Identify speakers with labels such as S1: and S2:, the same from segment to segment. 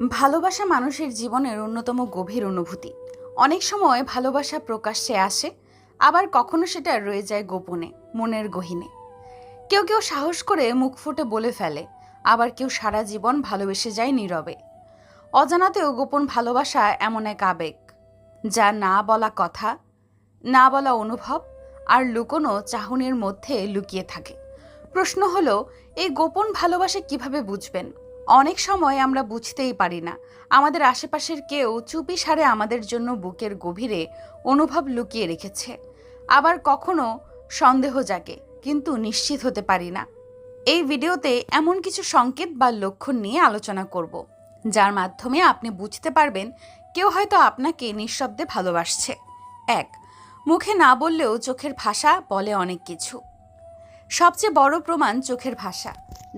S1: ভালোবাসা মানুষের জীবনের অন্যতম গভীর অনুভূতি। অনেক সময় ভালোবাসা প্রকাশ্যে আসে, আবার কখনো সেটা রয়ে যায় গোপনে, মনের গহীনে। কেউ কেউ সাহস করে মুখ ফুটে বলে ফেলে, আবার কেউ সারা জীবন ভালোবেসে যায় নীরবে। অজানাতেও গোপন ভালোবাসা এমন এক আবেগ, যা না বলা কথা, না বলা অনুভব আর লুকোনো চাহনির মধ্যে লুকিয়ে থাকে। প্রশ্ন হলো, এই গোপন ভালোবাসা কিভাবে বুঝবেন? অনেক সময় আমরা বুঝতেই পারি না আমাদের আশেপাশের কেউ চুপি সারে আমাদের জন্য বুকের গভীরে অনুভব লুকিয়ে রেখেছে। আবার কখনো সন্দেহ জাগে, কিন্তু নিশ্চিত হতে পারি না। এই ভিডিওতে এমন কিছু সংকেত বা লক্ষণ নিয়ে আলোচনা করব, যার মাধ্যমে আপনি বুঝতে পারবেন কেউ হয়তো আপনাকে নিঃশব্দে ভালোবাসছে। 1. মুখে না বললেও চোখের ভাষা বলে অনেক কিছু। সবচেয়ে বড় প্রমাণ চোখের ভাষা।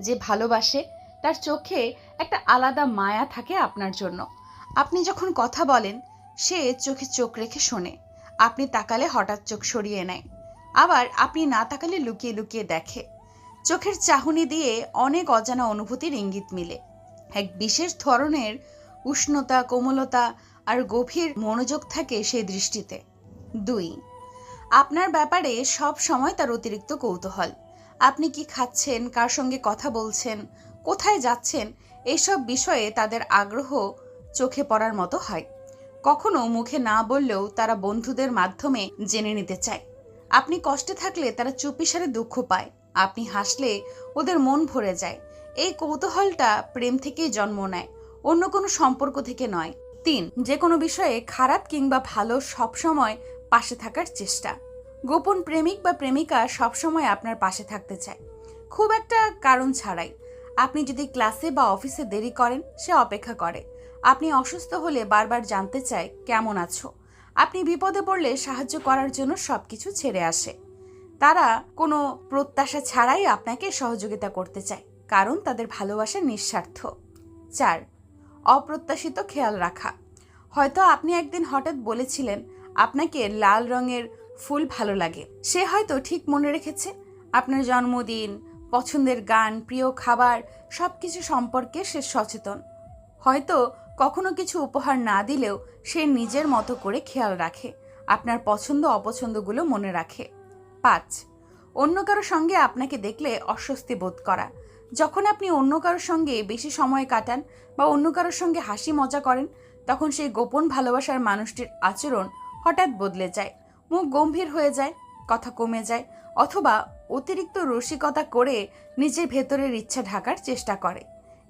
S1: যে ভালোবাসে তার চোখে একটা আলাদা মায়া থাকে আপনার জন্য। আপনি যখন কথা বলেন, সে চোখে চোখ রেখে শোনে। আপনি তাকালে হঠাৎ চোখ সরিয়ে নেয়, আবার আপনি না তাকালে লুকিয়ে লুকিয়ে দেখে। চোখের চাহনি দিয়ে অনেক অজানা অনুভূতির ইঙ্গিত মিলে। এক বিশেষ ধরনের উষ্ণতা, কোমলতা আর গভীর মনোযোগ থাকে সেই দৃষ্টিতে। 2. আপনার ব্যাপারে সব সময় তার অতিরিক্ত কৌতূহল। আপনি কি খাচ্ছেন, কার সঙ্গে কথা বলছেন, কোথায় যাচ্ছেন, এইসব বিষয়ে তাদের আগ্রহ চোখে পড়ার মতো হয়। কখনো মুখে না বললেও তারা বন্ধুদের মাধ্যমে জেনে নিতে চায়। আপনি কষ্টে থাকলে তারা চুপিসারে দুঃখ পায়। আপনি হাসলে ওদের মন ভরে যায়। এই কৌতূহলটা প্রেম থেকেই জন্ম নেয়, অন্য কোনো সম্পর্ক থেকে নয়। 3. যে কোনো বিষয়ে খারাপ কিংবা ভালো সবসময় পাশে থাকার চেষ্টা। গোপন প্রেমিক বা প্রেমিকা সবসময় আপনার পাশে থাকতে চায়, খুব একটা কারণ ছাড়াই। আপনি যদি ক্লাসে বা অফিসে দেরি করেন, সে অপেক্ষা করে। আপনি অসুস্থ হলে বারবার জানতে চায় কেমন আছো। আপনি বিপদে পড়লে সাহায্য করার জন্য সবকিছু ছেড়ে আসে। তারা কোনো প্রত্যাশা ছাড়াই আপনাকে সহযোগিতা করতে চায়, কারণ তাদের ভালোবাসা নিঃস্বার্থ। 4. অপ্রত্যাশিত খেয়াল রাখা। হয়তো আপনি একদিন হঠাৎ বলেছিলেন আপনাকে লাল রঙের ফুল ভালো লাগে। সে হয়তো ঠিক মনে রেখেছে। আপনার জন্মদিন, পছন্দের গান, প্রিয় খাবার সবকিছু সম্পর্কে সে সচেতন। হয়তো কখনো কিছু উপহার না দিলেও সে নিজের মতো করে খেয়াল রাখে, আপনার পছন্দ অপছন্দগুলো মনে রাখে। 5. অন্য কারো সঙ্গে আপনাকে দেখলে অস্বস্তি বোধ করা। যখন আপনি অন্য কারোর সঙ্গে বেশি সময় কাটান বা অন্য কারোর সঙ্গে হাসি মজা করেন, তখন সেই গোপন ভালোবাসার মানুষটির আচরণ হঠাৎ বদলে যায়। মুখ গম্ভীর হয়ে যায়, কথা কমে যায়, অথবা অতিরিক্ত রসিকতা করে নিজের ভেতরের ইচ্ছা ঢাকার চেষ্টা করে।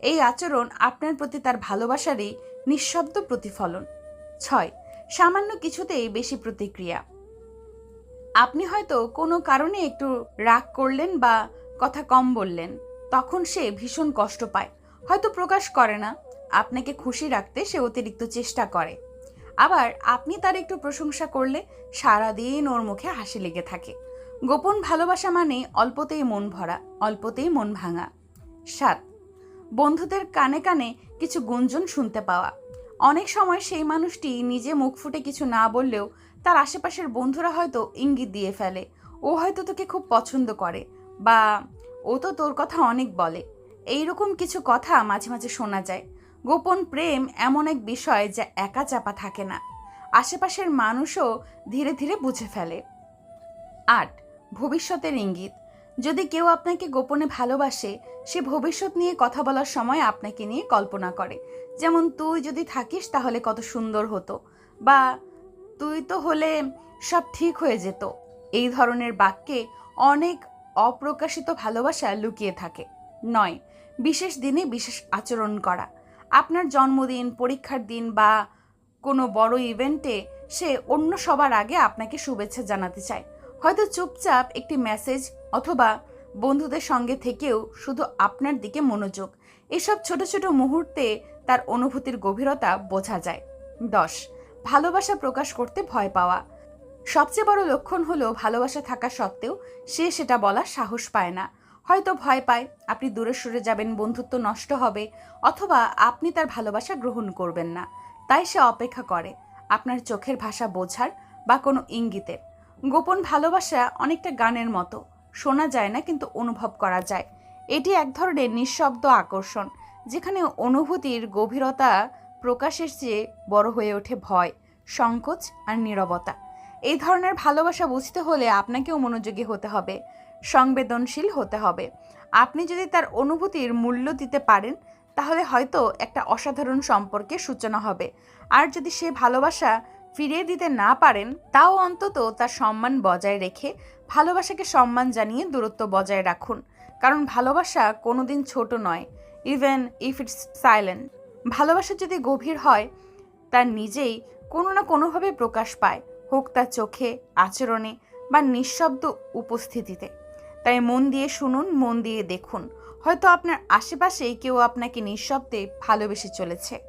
S1: এই আচরণ আপনার প্রতি তার ভালোবাসারই নিঃশব্দ প্রতিফলন। 6. সামান্য কিছুতেই বেশি প্রতিক্রিয়া। আপনি হয়তো কোনো কারণে একটু রাগ করলেন বা কথা কম বললেন, তখন সে ভীষণ কষ্ট পায়। হয়তো প্রকাশ করে না, আপনাকে খুশি রাখতে সে অতিরিক্ত চেষ্টা করে। আবার আপনি তার একটু প্রশংসা করলে সারাদিন ওর মুখে হাসি লেগে থাকে। গোপন ভালোবাসা মানে অল্পতেই মন ভরা, অল্পতেই মন ভাঙা। 7. বন্ধুদের কানে কানে কিছু গুঞ্জন শুনতে পাওয়া। অনেক সময় সেই মানুষটি নিজে মুখ ফুটে কিছু না বললেও তার আশেপাশের বন্ধুরা হয়তো ইঙ্গিত দিয়ে ফেলে, ও হয়তো তোকে খুব পছন্দ করে, বা ও তো তোর কথা অনেক বলে। এইরকম কিছু কথা মাঝে মাঝে শোনা যায়। গোপন প্রেম এমন এক বিষয় যা একা চাপা থাকে না, আশেপাশের মানুষও ধীরে ধীরে বুঝে ফেলে। 8. ভবিষ্যতের ইঙ্গিত। যদি কেউ আপনাকে গোপনে ভালোবাসে, সে ভবিষ্যৎ নিয়ে কথা বলার সময় আপনাকে নিয়ে কল্পনা করে। যেমন, তুই যদি থাকিস তাহলে কত সুন্দর হতো, বা তুই তো হলে সব ঠিক হয়ে যেত। এই ধরনের বাক্যে অনেক অপ্রকাশিত ভালোবাসা লুকিয়ে থাকে। 9. বিশেষ দিনে বিশেষ আচরণ করা। আপনার জন্মদিন, পরীক্ষার দিন বা কোনো বড় ইভেন্টে সে অন্য সবার আগে আপনাকে শুভেচ্ছা জানাতে চায়। হয়তো চুপচাপ একটি মেসেজ, অথবা বন্ধুদের সঙ্গে থেকেও শুধু আপনার দিকে মনোযোগ। এসব ছোট ছোট মুহূর্তে তার অনুভূতির গভীরতা বোঝা যায়। 10. ভালোবাসা প্রকাশ করতে ভয় পাওয়া। সবচেয়ে বড় লক্ষণ হলো ভালোবাসা থাকা সত্ত্বেও সে সেটা বলার সাহস পায় না। হয়তো ভয় পায় আপনি দূরে সরে যাবেন, বন্ধুত্ব নষ্ট হবে, অথবা আপনি তার ভালোবাসা গ্রহণ করবেন না। তাই সে অপেক্ষা করে আপনার চোখের ভাষা বোঝার বা কোনো ইঙ্গিতের। গোপন ভালোবাসা অনেকটা গানের মতো, শোনা যায় না কিন্তু অনুভব করা যায়। এটি এক ধরনের নিঃশব্দ আকর্ষণ, যেখানে অনুভূতির গভীরতা প্রকাশের চেয়ে বড় হয়ে ওঠে ভয়, সংকোচ আর নীরবতা। এই ধরনের ভালোবাসা বুঝতে হলে আপনাকেও মনোযোগী হতে হবে, সংবেদনশীল হতে হবে। আপনি যদি তার অনুভূতির মূল্য দিতে পারেন, তাহলে হয়তো একটা অসাধারণ সম্পর্কের সূচনা হবে। আর যদি সে ভালোবাসা ফিরিয়ে দিতে না পারেন, তাও অন্তত তার সম্মান বজায় রেখে ভালোবাসাকে সম্মান জানিয়ে দূরত্ব বজায় রাখুন। কারণ ভালোবাসা কোনোদিন ছোট নয়, ইভেন ইফ ইটস সাইলেন্ট। ভালোবাসা যদি গভীর হয়, তার নিজেই কোনো না কোনোভাবে প্রকাশ পায়, হোক তার চোখে, আচরণে বা নিঃশব্দ উপস্থিতিতে। তাই মন দিয়ে শুনুন, মন দিয়ে দেখুন। হয়তো আপনার আশেপাশেই কেউ আপনাকে নিঃশব্দে ভালোবেসে চলেছে।